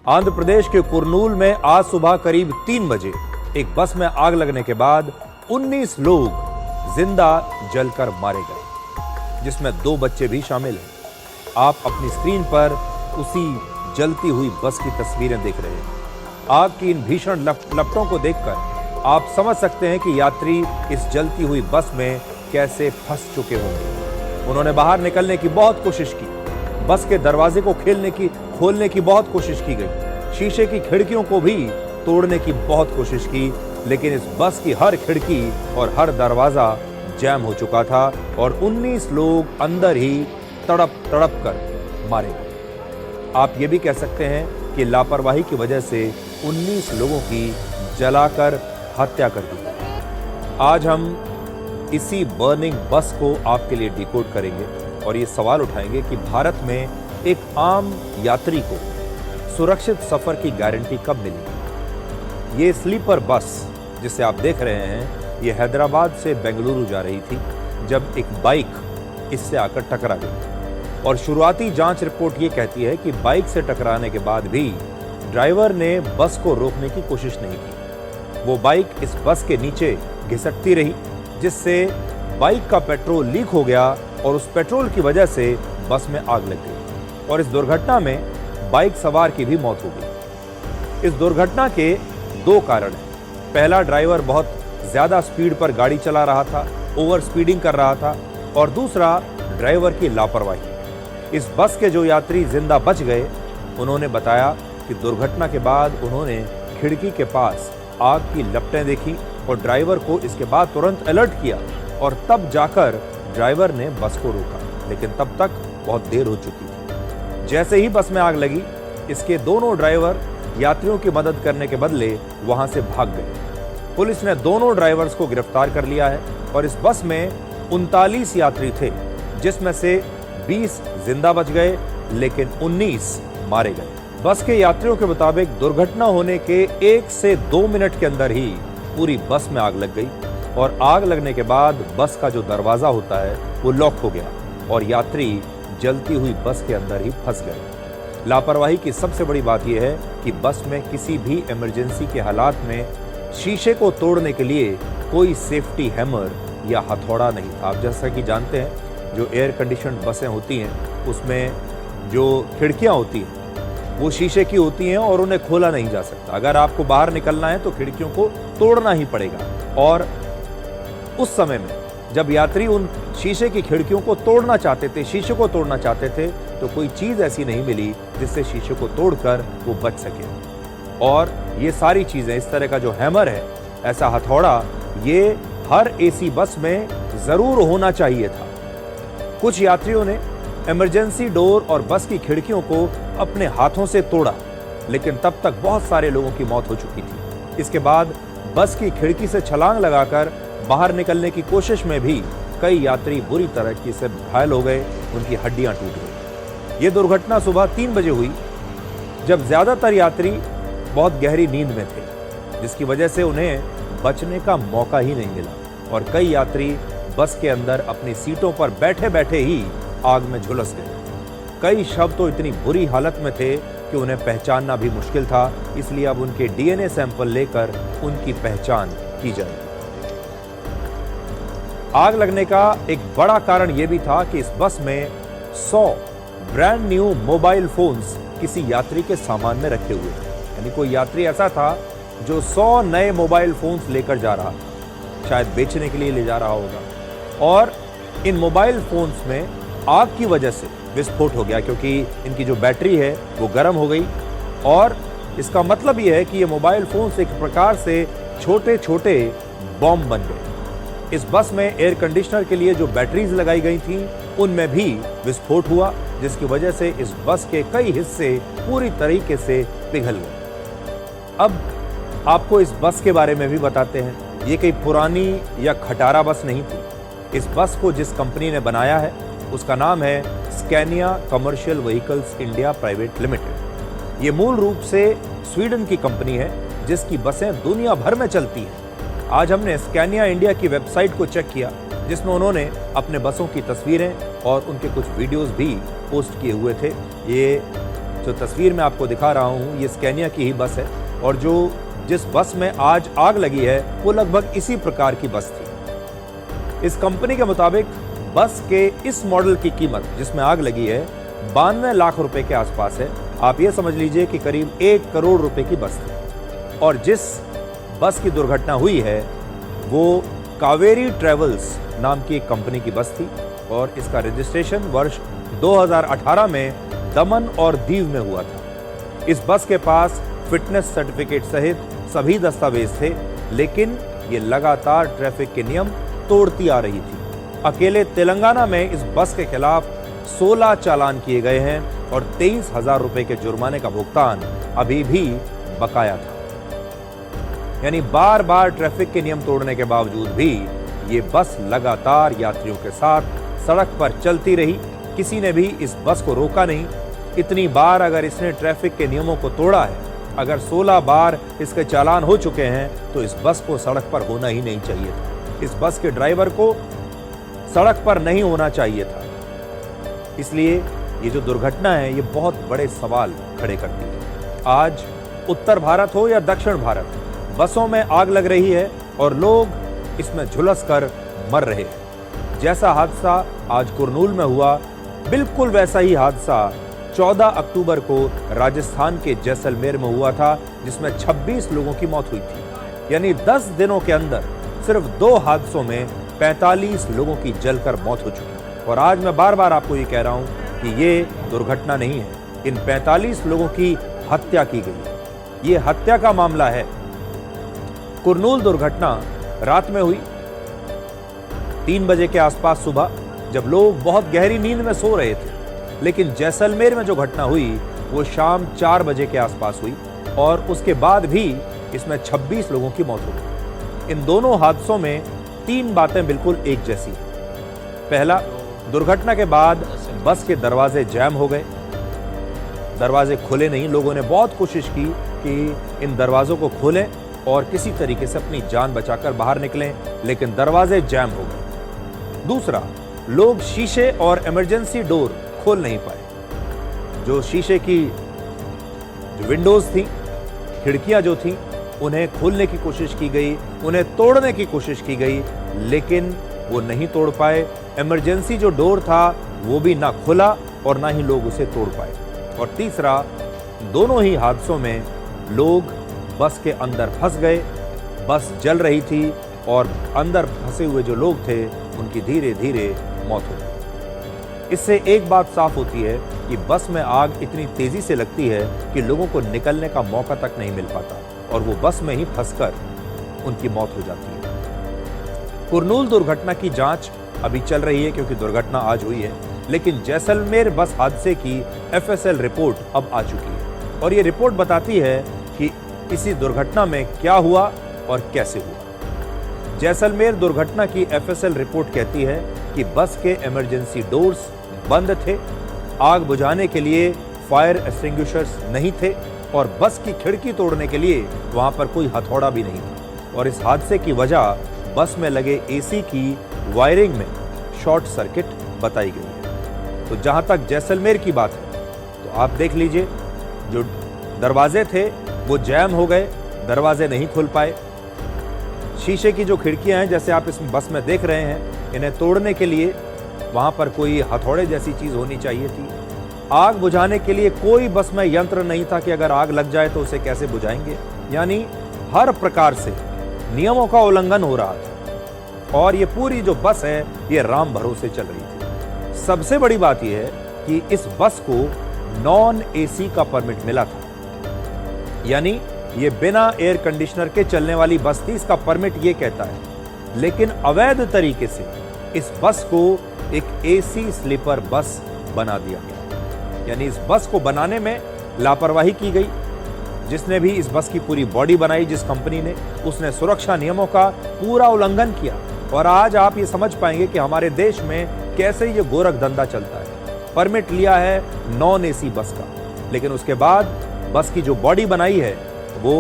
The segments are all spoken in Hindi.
आंध्र प्रदेश के कुर्नूल में आज सुबह करीब 3 बजे एक बस में आग लगने के बाद 19 लोग जिंदा जलकर मारे गए, जिसमें 2 बच्चे भी शामिल हैं। आप अपनी स्क्रीन पर उसी जलती हुई बस की तस्वीरें देख रहे हैं। आग की इन भीषण लपटों को देखकर आप समझ सकते हैं कि यात्री इस जलती हुई बस में कैसे फंस चुके होंगे। उन्होंने बाहर निकलने की बहुत कोशिश की, बस के दरवाजे को खोलने की बहुत कोशिश की गई, शीशे की खिड़कियों को भी तोड़ने की बहुत कोशिश की, लेकिन इस बस की हर खिड़की और हर दरवाजा जैम हो चुका था और 19 लोग अंदर ही तड़प तड़प कर मारे गए। आप ये भी कह सकते हैं कि लापरवाही की वजह से 19 लोगों की जलाकर हत्या कर दी गई। आज हम इसी बर्निंग बस को आपके लिए डिकोड करेंगे और ये सवाल उठाएंगे कि भारत में एक आम यात्री को सुरक्षित सफर की गारंटी कब मिली। ये स्लीपर बस जिसे आप देख रहे हैं, ये हैदराबाद से बेंगलुरु जा रही थी जब एक बाइक इससे आकर टकरा गई और शुरुआती जांच रिपोर्ट ये कहती है कि बाइक से टकराने के बाद भी ड्राइवर ने बस को रोकने की कोशिश नहीं की। वो बाइक इस बस के नीचे घिसकती रही, जिससे बाइक का पेट्रोल लीक हो गया और उस पेट्रोल की वजह से बस में आग लग गई और इस दुर्घटना में बाइक सवार की भी मौत हो गई। इस दुर्घटना के 2 कारण हैं। पहला, ड्राइवर बहुत ज्यादा स्पीड पर गाड़ी चला रहा था, ओवर स्पीडिंग कर रहा था, और दूसरा, ड्राइवर की लापरवाही। इस बस के जो यात्री जिंदा बच गए, उन्होंने बताया कि दुर्घटना के बाद उन्होंने खिड़की के पास आग की लपटें देखी और ड्राइवर को इसके बाद तुरंत अलर्ट किया और तब जाकर ड्राइवर ने बस को रोका, लेकिन तब तक बहुत देर हो चुकी थी। जैसे ही बस में आग लगी, इसके दोनों ड्राइवर यात्रियों की मदद करने के बदले वहां से भाग गए। पुलिस ने दोनों ड्राइवर्स को गिरफ्तार कर लिया है और इस बस में 39 यात्री थे, जिसमें से 20 जिंदा बच गए लेकिन 19 मारे गए। बस के यात्रियों के मुताबिक दुर्घटना होने के 1 से 2 मिनट के अंदर ही पूरी बस में आग लग गई और आग लगने के बाद बस का जो दरवाजा होता है वो लॉक हो गया और यात्री जलती हुई बस के अंदर ही फंस गए। लापरवाही की सबसे बड़ी बात यह है कि बस में किसी भी इमरजेंसी के हालात में शीशे को तोड़ने के लिए कोई सेफ्टी हैमर या हथौड़ा नहीं था। आप जैसा कि जानते हैं, जो एयर कंडीशनड बसें होती हैं उसमें जो खिड़कियां होती हैं वो शीशे की होती हैं और उन्हें खोला नहीं जा सकता। अगर आपको बाहर निकलना है तो खिड़कियों को तोड़ना ही पड़ेगा। और उस समय में जब यात्री उन शीशे की खिड़कियों को तोड़ना चाहते थे, शीशे को तोड़ना चाहते थे, तो कोई चीज ऐसी नहीं मिली जिससे शीशे को तोड़कर वो बच सके। और ये सारी चीजें, इस तरह का जो हैमर है, ऐसा हथौड़ा, ये हर एसी बस में जरूर होना चाहिए था। कुछ यात्रियों ने इमरजेंसी डोर और बस की खिड़कियों को अपने हाथों से तोड़ा, लेकिन तब तक बहुत सारे लोगों की मौत हो चुकी थी। इसके बाद बस की खिड़की से छलांग लगाकर बाहर निकलने की कोशिश में भी कई यात्री बुरी तरह से घायल हो गए, उनकी हड्डियां टूट गई। ये दुर्घटना सुबह 3 बजे हुई, जब ज्यादातर यात्री बहुत गहरी नींद में थे, जिसकी वजह से उन्हें बचने का मौका ही नहीं मिला और कई यात्री बस के अंदर अपनी सीटों पर बैठे बैठे ही आग में झुलस गए। कई शव तो इतनी बुरी हालत में थे कि उन्हें पहचानना भी मुश्किल था, इसलिए अब उनके डीएनए सैंपल लेकर उनकी पहचान की जाएगी। आग लगने का एक बड़ा कारण यह भी था कि इस बस में 100 ब्रांड न्यू मोबाइल फोन्स किसी यात्री के सामान में रखे हुए थे। यानी कोई यात्री ऐसा था जो 100 नए मोबाइल फोन्स लेकर जा रहा था, शायद बेचने के लिए ले जा रहा होगा। और इन मोबाइल फोन्स में आग की वजह से विस्फोट हो गया, क्योंकि इनकी जो बैटरी है वो गर्म हो गई और इसका मतलब यह है कि ये मोबाइल फोन्स एक प्रकार से छोटे छोटे बॉम्ब बन गए। इस बस में एयर कंडीशनर के लिए जो बैटरीज लगाई गई थी उनमें भी विस्फोट हुआ, जिसकी वजह से इस बस के कई हिस्से पूरी तरीके से पिघल गए। अब आपको इस बस के बारे में भी बताते हैं। ये कोई पुरानी या खटारा बस नहीं थी। इस बस को जिस कंपनी ने बनाया है उसका नाम है Scania commercial vehicles India private limited. ये मूल रूप से स्वीडन की कंपनी है जिसकी बसें दुनिया भर में चलती हैं। आज हमने स्कैनिया इंडिया की वेबसाइट को चेक किया, जिसमें उन्होंने अपने बसों की तस्वीरें और उनके कुछ वीडियोस भी पोस्ट किए हुए थे। ये जो तस्वीर में आपको दिखा रहा हूं ये स्कैनिया की ही बस है और जिस बस में आज आग लगी है वो लगभग इसी प्रकार की बस थी। इस कंपनी के मुताबिक बस के इस मॉडल की कीमत जिसमें आग लगी है 92 लाख रुपए के आसपास है। आप ये समझ लीजिए कि करीब 1 करोड़ रुपए की बस थी। और जिस बस की दुर्घटना हुई है वो कावेरी ट्रेवल्स नाम की एक कंपनी की बस थी और इसका रजिस्ट्रेशन वर्ष 2018 में दमन और दीव में हुआ था। इस बस के पास फिटनेस सर्टिफिकेट सहित सभी दस्तावेज थे, लेकिन ये लगातार ट्रैफिक के नियम तोड़ती आ रही थी। अकेले तेलंगाना में इस बस के खिलाफ 16 चालान किए गए हैं और 23,000 रुपए के जुर्माने का भुगतान अभी भी बकाया था। यानी बार बार ट्रैफिक के नियम तोड़ने के बावजूद भी ये बस लगातार यात्रियों के साथ सड़क पर चलती रही। किसी ने भी इस बस को रोका नहीं। इतनी बार अगर इसने ट्रैफिक के नियमों को तोड़ा है, अगर 16 बार इसके चालान हो चुके हैं, तो इस बस को सड़क पर होना ही नहीं चाहिए था। इस बस के ड्राइवर को सड़क पर नहीं होना चाहिए था। इसलिए ये जो दुर्घटना है ये बहुत बड़े सवाल खड़े करती है। आज उत्तर भारत हो या दक्षिण भारत, बसों में आग लग रही है और लोग इसमें झुलस कर मर रहे हैं। जैसा हादसा आज कुरनूल में हुआ, बिल्कुल वैसा ही हादसा 14 अक्टूबर को राजस्थान के जैसलमेर में हुआ था, जिसमें 26 लोगों की मौत हुई थी। यानी 10 दिनों के अंदर सिर्फ 2 हादसों में 45 लोगों की जलकर मौत हो चुकी। और आज मैं बार बार आपको ये कह रहा हूं कि ये दुर्घटना नहीं है, इन 45 लोगों की हत्या की गई। ये हत्या का मामला है। कुरनूल दुर्घटना रात में हुई 3 बजे के आसपास सुबह, जब लोग बहुत गहरी नींद में सो रहे थे। लेकिन जैसलमेर में जो घटना हुई वो शाम 4 बजे के आसपास हुई और उसके बाद भी इसमें 26 लोगों की मौत हो गई। इन दोनों हादसों में 3 बातें बिल्कुल एक जैसी हैं। पहला, दुर्घटना के बाद बस के दरवाजे जैम हो गए, दरवाजे खुले नहीं। लोगों ने बहुत कोशिश की कि इन दरवाजों को खोलें और किसी तरीके से अपनी जान बचाकर बाहर निकलें, लेकिन दरवाजे जैम हो गए। दूसरा, लोग शीशे और इमरजेंसी डोर खोल नहीं पाए। जो शीशे की जो विंडोज थी, खिड़कियां जो थी, उन्हें खोलने की कोशिश की गई, उन्हें तोड़ने की कोशिश की गई, लेकिन वो नहीं तोड़ पाए। इमरजेंसी जो डोर था वो भी ना खुला और ना ही लोग उसे तोड़ पाए। और तीसरा, दोनों ही हादसों में लोग बस के अंदर फंस गए। बस जल रही थी और अंदर फंसे हुए जो लोग थे उनकी धीरे धीरे मौत हो गई। इससे एक बात साफ होती है कि बस में आग इतनी तेजी से लगती है कि लोगों को निकलने का मौका तक नहीं मिल पाता और वो बस में ही फंसकर उनकी मौत हो जाती है। कुरनूल दुर्घटना की जांच अभी चल रही है क्योंकि दुर्घटना आज हुई है, लेकिन जैसलमेर बस हादसे की FSL रिपोर्ट अब आ चुकी है और ये रिपोर्ट बताती है कि इसी दुर्घटना में क्या हुआ और कैसे हुआ। जैसलमेर दुर्घटना की FSL रिपोर्ट कहती है कि बस के इमरजेंसी डोर्स बंद थे, आग बुझाने के लिए फायर एक्सटिंग्विशर्स नहीं थे और बस की खिड़की तोड़ने के लिए वहां पर कोई हथौड़ा भी नहीं था। और इस हादसे की वजह बस में लगे AC की वायरिंग में शॉर्ट सर्किट बताई गई है। तो जहां तक जैसलमेर की बात है तो आप देख लीजिए, जो दरवाजे थे वो जैम हो गए, दरवाजे नहीं खुल पाए। शीशे की जो खिड़कियां हैं, जैसे आप इस बस में देख रहे हैं, इन्हें तोड़ने के लिए वहां पर कोई हथौड़े जैसी चीज होनी चाहिए थी। आग बुझाने के लिए कोई बस में यंत्र नहीं था कि अगर आग लग जाए तो उसे कैसे बुझाएंगे। यानी हर प्रकार से नियमों का उल्लंघन हो रहा था और ये पूरी जो बस है ये राम भरोसे चल रही थी। सबसे बड़ी बात यह है कि इस बस को नॉन AC का परमिट मिला था, यानी ये बिना एयर कंडीशनर के चलने वाली बस थी, इसका परमिट ये कहता है। लेकिन अवैध तरीके से इस बस को एक AC स्लीपर बस बना दिया गया। यानी इस बस को बनाने में लापरवाही की गई। जिसने भी इस बस की पूरी बॉडी बनाई, जिस कंपनी ने, उसने सुरक्षा नियमों का पूरा उल्लंघन किया। और आज आप ये समझ पाएंगे कि हमारे देश में कैसे ये गोरख धंधा चलता है। परमिट लिया है नॉन AC बस का, लेकिन उसके बाद बस की जो बॉडी बनाई है वो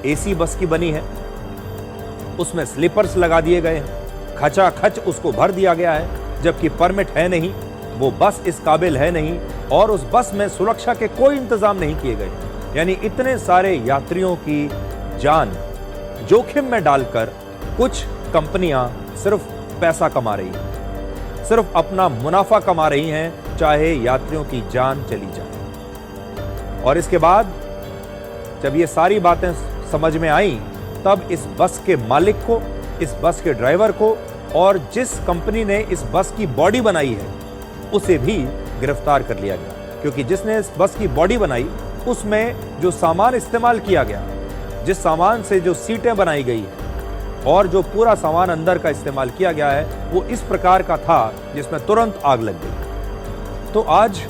AC बस की बनी है, उसमें स्लीपर्स लगा दिए गए हैं, खचाखच उसको भर दिया गया है, जबकि परमिट है नहीं, वो बस इस काबिल है नहीं और उस बस में सुरक्षा के कोई इंतजाम नहीं किए गए। यानी इतने सारे यात्रियों की जान जोखिम में डालकर कुछ कंपनियां सिर्फ पैसा कमा रही हैं, सिर्फ अपना मुनाफा कमा रही हैं, चाहे यात्रियों की जान चली जाए। और इसके बाद जब ये सारी बातें समझ में आई, तब इस बस के मालिक को, इस बस के ड्राइवर को और जिस कंपनी ने इस बस की बॉडी बनाई है उसे भी गिरफ्तार कर लिया गया। क्योंकि जिसने इस बस की बॉडी बनाई, उसमें जो सामान इस्तेमाल किया गया, जिस सामान से जो सीटें बनाई गई है और जो पूरा सामान अंदर का इस्तेमाल किया गया है, वो इस प्रकार का था जिसमें तुरंत आग लग गई। तो आज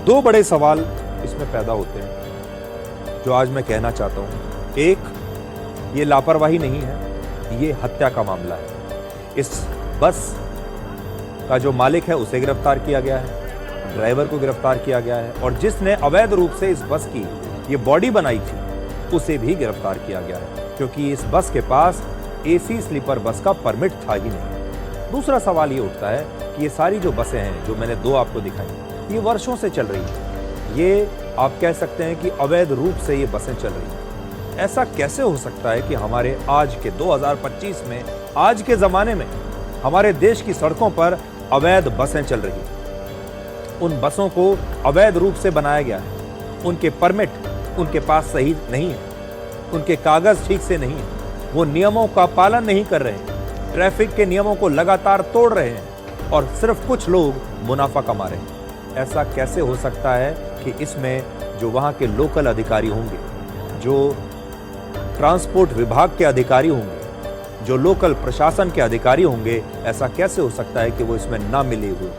दो बड़े सवाल इसमें पैदा होते हैं जो आज मैं कहना चाहता हूं। एक, ये लापरवाही नहीं है, ये हत्या का मामला है। इस बस का जो मालिक है उसे गिरफ्तार किया गया है, ड्राइवर को गिरफ्तार किया गया है और जिसने अवैध रूप से इस बस की ये बॉडी बनाई थी उसे भी गिरफ्तार किया गया है, क्योंकि इस बस के पास एसी स्लीपर बस का परमिट था ही नहीं। दूसरा सवाल ये उठता है कि ये सारी जो बसें हैं जो मैंने दो आपको दिखाई, ये वर्षों से चल रही है। ये आप कह सकते हैं कि अवैध रूप से ये बसें चल रही हैं। ऐसा कैसे हो सकता है कि हमारे आज के 2025 में, आज के ज़माने में हमारे देश की सड़कों पर अवैध बसें चल रही हैं। उन बसों को अवैध रूप से बनाया गया है, उनके परमिट उनके पास सही नहीं है, उनके कागज़ ठीक से नहीं है, वो नियमों का पालन नहीं कर रहे हैं, ट्रैफिक के नियमों को लगातार तोड़ रहे हैं और सिर्फ कुछ लोग मुनाफा कमा रहे हैं। ऐसा कैसे हो सकता है कि इसमें जो वहाँ के लोकल अधिकारी होंगे, जो ट्रांसपोर्ट विभाग के अधिकारी होंगे, जो लोकल प्रशासन के अधिकारी होंगे, ऐसा कैसे हो सकता है कि वो इसमें ना मिले हुए?